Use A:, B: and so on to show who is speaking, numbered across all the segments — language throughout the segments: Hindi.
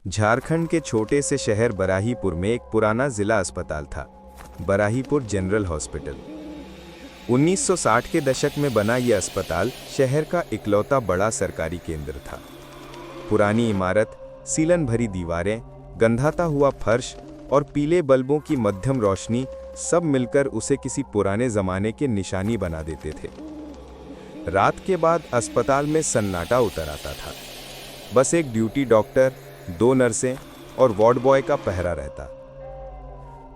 A: झारखंड के छोटे से शहर बराहीपुर में एक पुराना जिला अस्पताल था, बराहीपुर जनरल हॉस्पिटल। 1960 के दशक में बना यह अस्पताल शहर का इकलौता बड़ा सरकारी केंद्र था। पुरानी इमारत, सीलन भरी दीवारें, गंधाता हुआ फर्श और पीले बल्बों की मध्यम रोशनी सब मिलकर उसे किसी पुराने जमाने के निशानी बना देते थे। रात के बाद अस्पताल में सन्नाटा उतर आता था। बस एक ड्यूटी डॉक्टर, 2 नर्सें और वार्ड बॉय का पहरा रहता।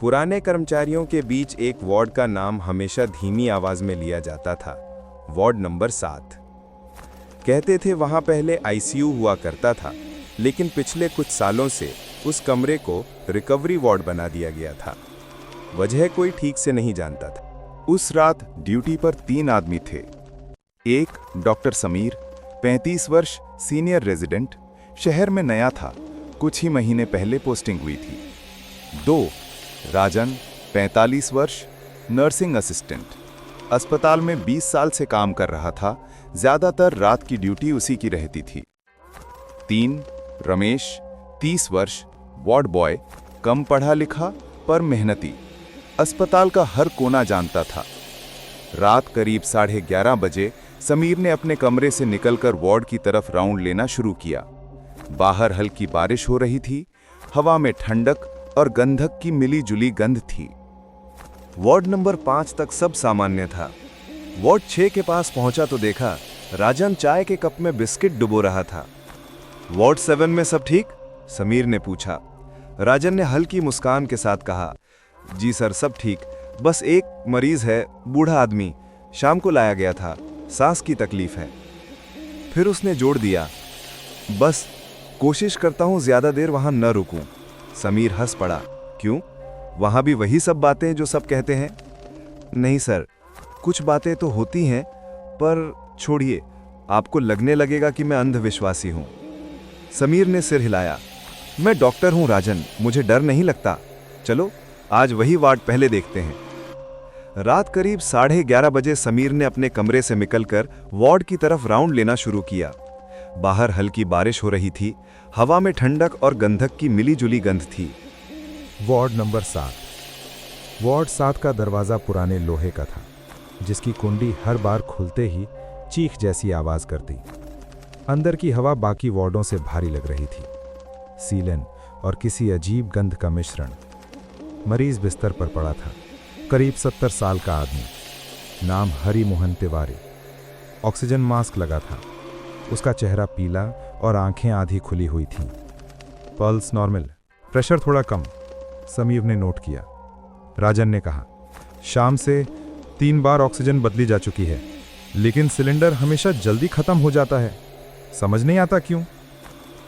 A: पुराने कर्मचारियों के बीच एक वार्ड का नाम हमेशा धीमी आवाज में लिया जाता था, वार्ड नंबर 7। कहते थे वहां पहले आईसीयू हुआ करता था, लेकिन पिछले कुछ सालों से उस कमरे को रिकवरी वार्ड बना दिया गया था। वजह कोई ठीक से नहीं जानता था।
B: उस रात ड्यूटी पर 3 आदमी थे। एक डॉक्टर समीर, 35 वर्ष, सीनियर रेजिडेंट, शहर में नया था, कुछ ही महीने पहले पोस्टिंग हुई थी। 2 राजन, 45 वर्ष, नर्सिंग असिस्टेंट, अस्पताल में 20 साल से काम कर रहा था, ज्यादातर रात की ड्यूटी उसी की रहती थी। 3 रमेश, 30 वर्ष, वार्ड बॉय, कम पढ़ा लिखा पर मेहनती, अस्पताल का हर कोना जानता था। रात करीब 11:30 बजे समीर ने अपने कमरे से निकलकर वार्ड की तरफ राउंड लेना शुरू किया। बाहर हल्की बारिश हो रही थी, हवा में ठंडक और गंधक की मिली-जुली गंध थी।
C: वार्ड नंबर 5 तक सब सामान्य था। वार्ड 6 के पास पहुंचा तो देखा राजन चाय के कप में बिस्किट डुबो रहा था। वार्ड 7 में सब ठीक? समीर ने पूछा। राजन ने हल्की मुस्कान के साथ कहा, जी सर सब ठीक, बस एक मरीज है, बूढ़ा आदमी, शाम को लाया गया था, सांस की तकलीफ है। फिर उसने जोड़ दिया, बस कोशिश करता हूं ज्यादा देर वहां न रुकूं। समीर हंस पड़ा, क्यों? वहां भी वही सब बातें जो सब कहते हैं? नहीं सर, कुछ बातें तो होती हैं, पर छोड़िए, आपको लगने लगेगा कि मैं अंधविश्वासी हूं। समीर ने सिर हिलाया, मैं डॉक्टर हूं राजन, मुझे डर नहीं लगता। चलो आज वही वार्ड पहले देखते हैं। रात करीब 11:30 बजे समीर ने अपने कमरे से निकलकर वार्ड की तरफ राउंड लेना शुरू किया। बाहर हल्की बारिश हो रही थी, हवा में ठंडक और गंधक की मिली-जुली गंध थी।
D: Ward number 7। वार्ड 7 का दरवाजा पुराने लोहे का था, जिसकी कुंडी हर बार खुलते ही चीख जैसी आवाज करती। अंदर की हवा बाकी वार्डों से भारी लग रही थी, सीलन और किसी अजीब गंध का मिश्रण। मरीज बिस्तर पर पड़ा था, करीब 70 साल का आदमी, नाम हरि मोहन तिवारी। ऑक्सीजन मास्क लगा था, उसका चेहरा पीला और आंखें आधी खुली हुई थीं। पल्स नॉर्मल, प्रेशर थोड़ा कम, समीर ने नोट किया। राजन ने कहा, शाम से 3 बार ऑक्सीजन बदली जा चुकी है, लेकिन सिलेंडर हमेशा जल्दी खत्म हो जाता है, समझ नहीं आता क्यों।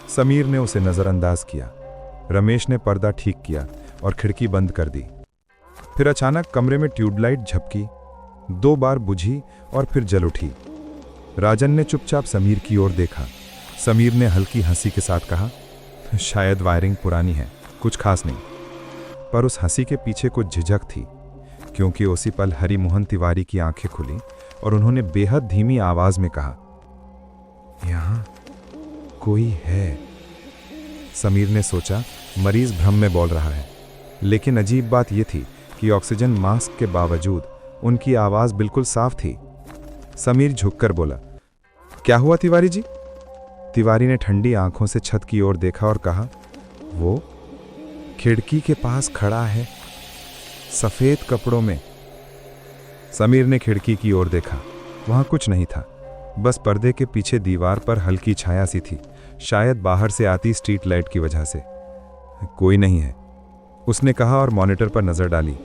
D: समीर ने उसे नजरअंदाज किया। रमेश ने पर्दा ठीक किया और खिड़की बंद कर दी। फिर अचानक कमरे में ट्यूबलाइट झपकी, 2 बार बुझी और फिर जल उठी। राजन ने चुपचाप समीर की ओर देखा। समीर ने हल्की हंसी के साथ कहा, शायद वायरिंग पुरानी है, कुछ खास नहीं। पर उस हंसी के पीछे कुछ झिझक थी, क्योंकि उसी पल हरि मोहन तिवारी की आंखें खुली और उन्होंने बेहद धीमी आवाज में कहा, यहां कोई है। समीर ने सोचा मरीज भ्रम में बोल रहा है, लेकिन अजीब बात यह थी कि ऑक्सीजन मास्क के बावजूद उनकी आवाज बिल्कुल साफ थी। समीर झुककर बोला, क्या हुआ तिवारी जी? तिवारी ने ठंडी आंखों से छत की ओर देखा और कहा, वो खिड़की के पास खड़ा है, सफेद कपड़ों में। समीर ने खिड़की की ओर देखा, वहां कुछ नहीं था, बस पर्दे के पीछे दीवार पर हल्की छाया सी थी, शायद बाहर से आती स्ट्रीट लाइट की वजह से। कोई नहीं है, उसने कहा और मॉनिटर पर नजर डाली।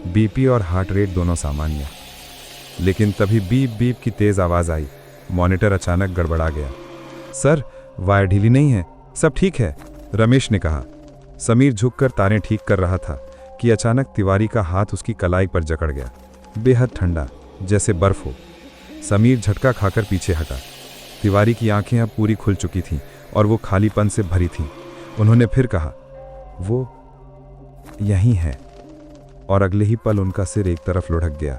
D: बीपी और हार्ट रेट दोनों सामान्य, लेकिन तभी बीप बीप की तेज आवाज आई। मॉनिटर अचानक गड़बड़ा गया। सर, वायर ढीली नहीं है, सब ठीक है, रमेश ने कहा। समीर झुककर तारें ठीक कर रहा था कि अचानक तिवारी का हाथ उसकी कलाई पर जकड़ गया, बेहद ठंडा, जैसे बर्फ हो। समीर झटका खाकर पीछे हटा। तिवारी की आंखें अब पूरी खुल चुकी थीं और वो खालीपन से भरी थीं। उन्होंने फिर कहा, वो यहीं है, और अगले ही पल उनका सिर एक तरफ लुढ़क गया।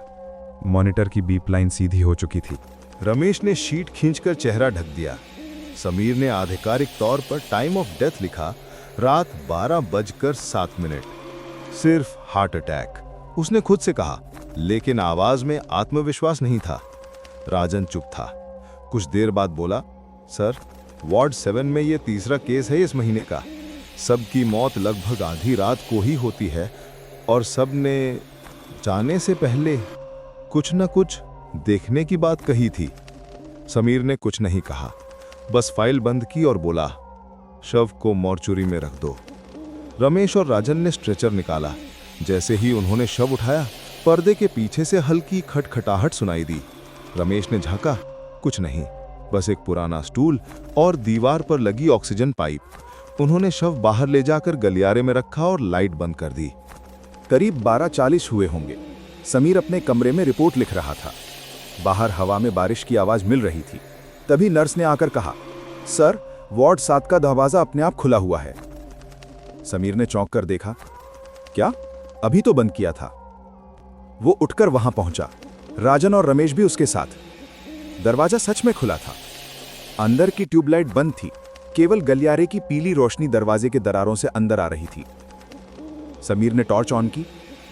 D: मॉनिटर की बीप लाइन सीधी हो चुकी थी।
B: रमेश ने शीट खींचकर चेहरा ढक दिया। समीर ने आधिकारिक तौर पर टाइम ऑफ डेथ लिखा,
E: रात 12:07। सिर्फ हार्ट अटैक, उसने खुद से कहा, लेकिन आवाज में आत्मविश्वास नहीं था। राजन चुप था। कुछ देर बाद बोला, सर, वार्ड 7 में ये तीसरा केस है इस महीने का। सबकी मौत लगभग आधी रात को ही होती है और सब ने जाने से पहले कुछ न कुछ देखने की बात कही थी। समीर ने कुछ नहीं कहा, बस फाइल बंद की और बोला, शव को मॉर्चुरी में रख दो। रमेश और राजन ने स्ट्रेचर निकाला। जैसे ही उन्होंने शव उठाया, पर्दे के पीछे से हल्की खटखटाहट सुनाई दी। रमेश ने झांका, कुछ नहीं, बस एक पुराना स्टूल और दीवार पर लगी ऑक्सीजन पाइप। उन्होंने शव बाहर ले जाकर गलियारे में रखा और लाइट बंद कर दी।
B: करीब 12:40 हुए होंगे। समीर अपने कमरे में रिपोर्ट लिख रहा था। बाहर हवा में बारिश की आवाज मिल रही थी। तभी नर्स ने आकर कहा, सर, वार्ड 7 का दरवाजा अपने आप खुला हुआ है। समीर ने चौंक कर देखा, क्या? अभी तो बंद किया था। वो उठकर वहां पहुंचा। राजन और रमेश भी उसके साथ। दरवाजा सच में खुला था। अंदर की ट्यूबलाइट बंद थी। केवल गलियारे की पीली रोशनी दरवाजे के दरारों से अंदर आ रही थी। समीर ने टॉर्च ऑन की।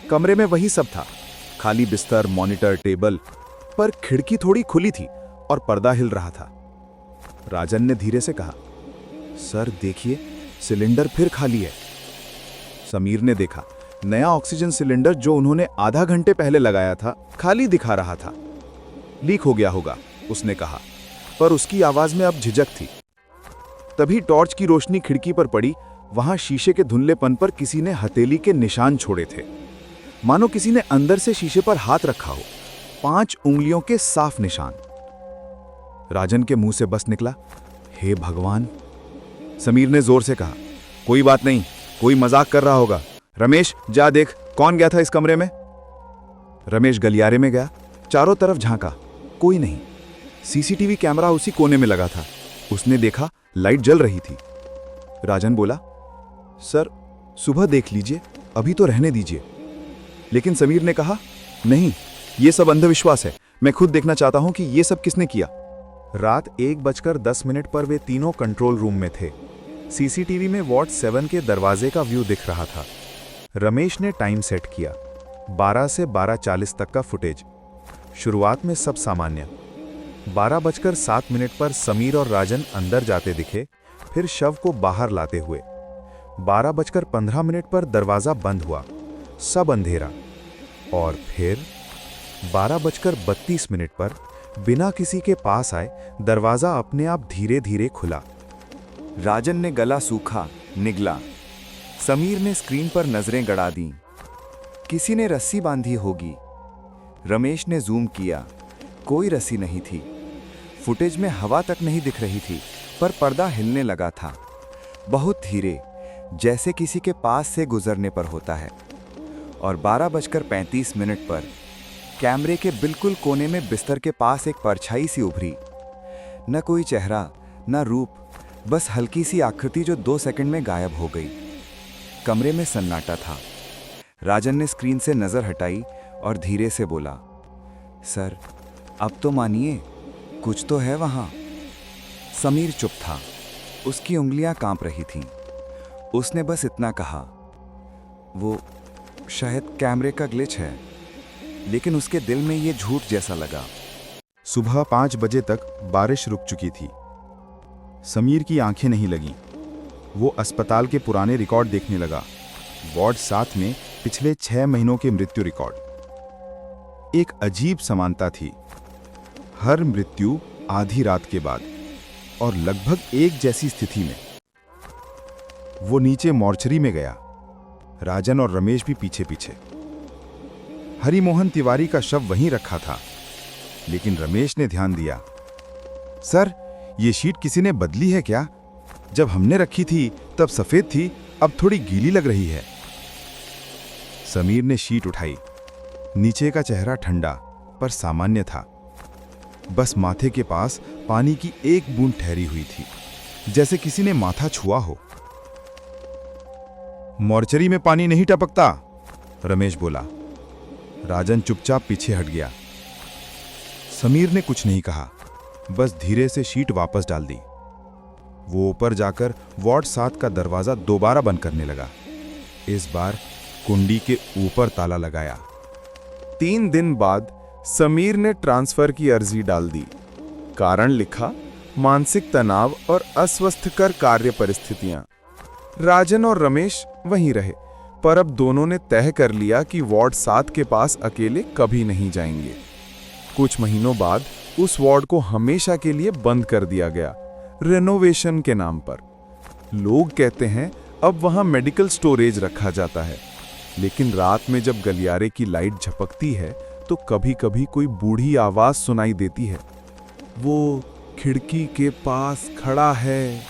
B: कमरे में वही सब था, खाली बिस्तर, मॉनिटर, टेबल, पर खिड़की थोड़ी खुली थी और पर्दा हिल रहा था। राजन ने धीरे से कहा, सर देखिए, सिलेंडर फिर खाली है। समीर ने देखा, नया ऑक्सीजन सिलेंडर जो उन्होंने आधा घंटे पहले लगाया था, खाली दिखा रहा था। लीक हो गया होगा, उसने कहा, पर उसकी आवाज में अब झिझक थी। तभी टॉर्च की रोशनी खिड़की पर पड़ी। वहां शीशे के धुंधलेपन पर किसी ने हथेली के निशान छोड़े थे, मानो किसी ने अंदर से शीशे पर हाथ रखा हो। 5 उंगलियों के साफ निशान। राजन के मुंह से बस निकला, हे भगवान। समीर ने जोर से कहा, कोई बात नहीं, कोई मजाक कर रहा होगा। रमेश, जा देख कौन गया था इस कमरे में। रमेश गलियारे में गया, चारों तरफ झांका, कोई नहीं। सीसीटीवी कैमरा उसी कोने में लगा था। उसने देखा, लाइट जल रही थी। राजन बोला, सर, सुबह देख लीजिए, अभी तो रहने दीजिए। लेकिन समीर ने कहा, नहीं, ये सब अंधविश्वास है। मैं खुद देखना चाहता हूं कि ये सब किसने किया।
A: रात 1:10 पर वे तीनों कंट्रोल रूम में थे। सीसीटीवी में वार्ड 7 के दरवाजे का व्यू दिख रहा था। रमेश ने टाइम सेट किया, 12 से 12:40 तक का फुटेज। शुरुआत में सब सामान्य। 12:07 पर समीर और राजन अंदर जाते दिखे, फिर शव को बाहर लाते हुए। 12:15 पर दरवाजा बंद हुआ, सब अंधेरा। और फिर 12:32 पर बिना किसी के पास आए दरवाजा अपने आप धीरे धीरे खुला।
B: राजन ने गला सूखा, निगला। समीर ने स्क्रीन पर नजरें गड़ा दी। किसी ने रस्सी बांधी होगी। रमेश ने जूम किया, कोई रस्सी नहीं थी। फुटेज में हवा तक नहीं दिख रही थी, पर पर्दा हिलने लगा था, बहुत धीरे, जैसे किसी के पास से गुजरने पर होता है। और 12:35 पर कैमरे के बिल्कुल कोने में बिस्तर के पास एक परछाई सी उभरी। न कोई चेहरा, न रूप, बस हल्की सी आकृति जो 2 सेकंड में गायब हो गई। कमरे में सन्नाटा था। राजन ने स्क्रीन से नजर हटाई और धीरे से बोला, सर, अब तो मानिए, कुछ तो है वहां। समीर चुप था, उसकी उंगलियां कांप रही थीं। उसने बस इतना कहा, वो शायद कैमरे का ग्लिच है। लेकिन उसके दिल में ये झूठ जैसा लगा।
D: सुबह 5 बजे तक बारिश रुक चुकी थी। समीर की आंखें नहीं लगीं। वो अस्पताल के पुराने रिकॉर्ड देखने लगा। वार्ड 7 में पिछले 6 महीनों के मृत्यु रिकॉर्ड। एक अजीब समानता थी। हर मृत्यु आधी रात के बाद और लगभग एक जैसी स्थिति में। वो नीचे मॉर्चरी में गया। राजन और रमेश भी पीछे पीछे। हरिमोहन तिवारी का शव वहीं रखा था, लेकिन रमेश ने ध्यान दिया, सर, ये शीट किसी ने बदली है क्या? जब हमने रखी थी तब सफेद थी, अब थोड़ी गीली लग रही है। समीर ने शीट उठाई। नीचे का चेहरा ठंडा पर सामान्य था। बस माथे के पास पानी की एक बूंद ठहरी हुई थी, जैसे किसी ने माथा छुआ हो। मॉर्चरी में पानी नहीं टपकता, रमेश बोला। राजन चुपचाप पीछे हट गया। समीर ने कुछ नहीं कहा, बस धीरे से शीट वापस डाल दी।
B: वो ऊपर जाकर वार्ड 7 का दरवाजा दोबारा बंद करने लगा। इस बार कुंडी के ऊपर ताला लगाया। 3 दिन बाद समीर ने ट्रांसफर की अर्जी डाल दी। कारण लिखा, मानसिक तनाव और अस्वस्थकर कार्य परिस्थितियां। राजन और रमेश वहीं रहे, पर अब दोनों ने तय कर लिया कि वार्ड 7 के पास अकेले कभी नहीं जाएंगे। कुछ महीनों बाद उस वार्ड को हमेशा के लिए बंद कर दिया गया, रेनोवेशन के नाम पर। लोग कहते हैं अब वहां मेडिकल स्टोरेज रखा जाता है, लेकिन रात में जब गलियारे की लाइट झपकती है तो कभी कभी कोई बूढ़ी आवाज सुनाई देती है, वो खिड़की के पास खड़ा है।